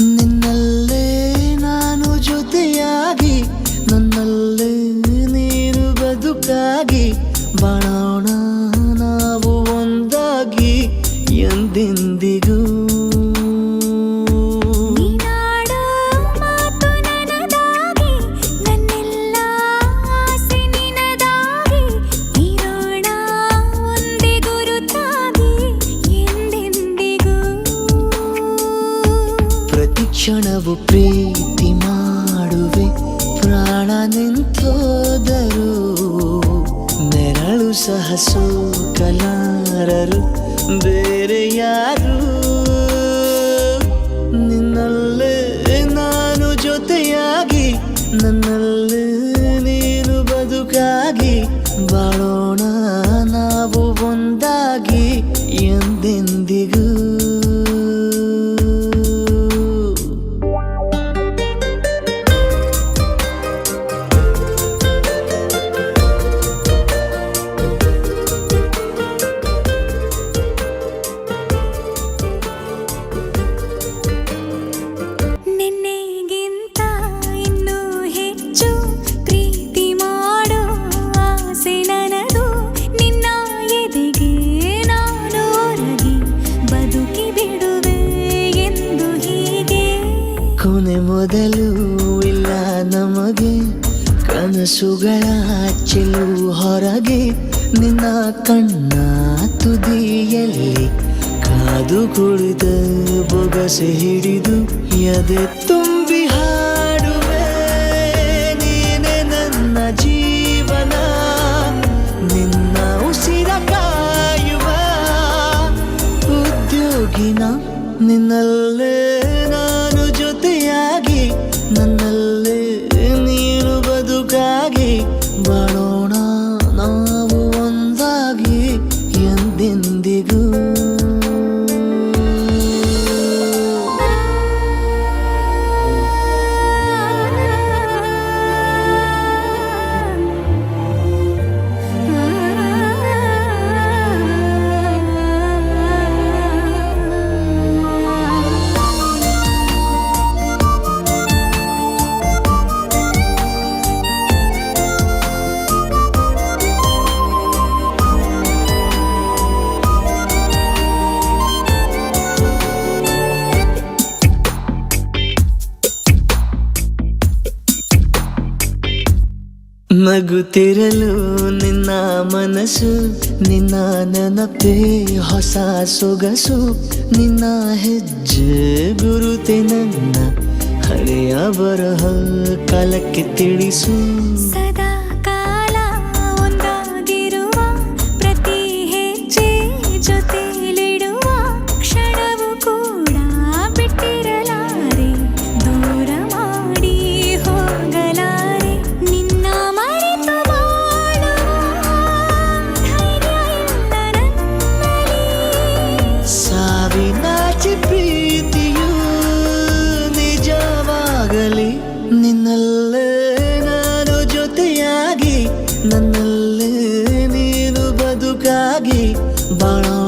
ನಿನ್ನಲ್ಲೇ ನಾನು ಜೊತೆಯಾಗಿ ನನ್ನಲ್ಲೇ ನೀನು ಬದುಕಾಗಿ ಬಾಳೋಣ ನಾವು ಒಂದಾಗಿ ಎಂದೆಂದಿಗೂ ಕ್ಷಣವು ಪ್ರೀತಿ ಮಾಡುವೆ ಪ್ರಾಣ ನಿಂತೋದರು ನೆರಳು ಸಹ ಸೋಕಲಾರರು ಬೇರೆ ಯಾರು ನಿನ್ನಲ್ಲೇ ನಾನು ಜೊತೆಯಾಗಿ ನನ್ನಲ್ಲೇ ನೀನು ಬದುಕಾಗಿ ಬಾಳೋಣ ನಾವು ಒಂದಾಗಿ ಎಂದೆಂದಿಗೂ ಕೊನೆ ಮೊದಲು ಇಲ್ಲ ನಮಗೆ ಕನಸುಗಳ ಚೆಲು ಹೊರಗೆ ನಿನ್ನ ಕಣ್ಣ ತುದಿಯಲ್ಲಿ ಕಾದು ಕುಳಿತ ಬೊಗಸೆ ಹಿಡಿದು ಎದೆ ತುಂಬಿ ಹಾಡುವೆ ನೀನೆ ನನ್ನ ಜೀವನ ನಿನ್ನ ಉಸಿರ ಕಾಯುವ ಉದ್ಯೋಗಿನ ನಿನ್ನಲ್ಲೇ ನಾನು ಜೊತೆಯಾಗಿ ನನ್ನಲ್ಲೇ ನೀನು ಬದುಕಾಗಿ ಬಾಳೋಣ ನಾವು ಒಂದಾಗಿ ಎಂದೆಂದಿಗೂ ನಗುತ್ತಿರಲು ನಿನ್ನ ಮನಸ್ಸು ನಿನ್ನ ನೆನಪೇ ಹೊಸ ಸೊಗಸು ನಿನ್ನ ಹೆಜ್ಜೆ ಗುರುತೆ ನನ್ನ ಹಳೆಯ ಬರಹ ಕಾಲಕ್ಕೆ ತಿಳಿಸು ಸದಾ ಕಾಲ ಒಂದಾಗಿರುವ ಪ್ರತಿ ಹೆಜ್ಜೆ ಜೊತೆಲಿಡುವ ಕ್ಷಣವು ಕೂಡ ಬಿಟ್ಟಿರಲಾರೆ ದೂರ ಮಾಡಿ ಹೋಗಲಾರೆ ನಿನ್ನ ಮರೆತು ಬಾಳುವ ಧೈರ್ಯ ಇಲ್ಲ ನನ್ನಲ್ಲಿ ಸಾವಿನಾಚೆ ಪ್ರೀತಿಯು ನಿಜವಾಗಲಿ ನಿನ್ನಲ್ಲೇ ನಾನು ಜೊತೆಯಾಗಿ ನನ್ನಲ್ಲೇ ನೀನು ಬದುಕಾಗಿ ಬಾಳೋಣ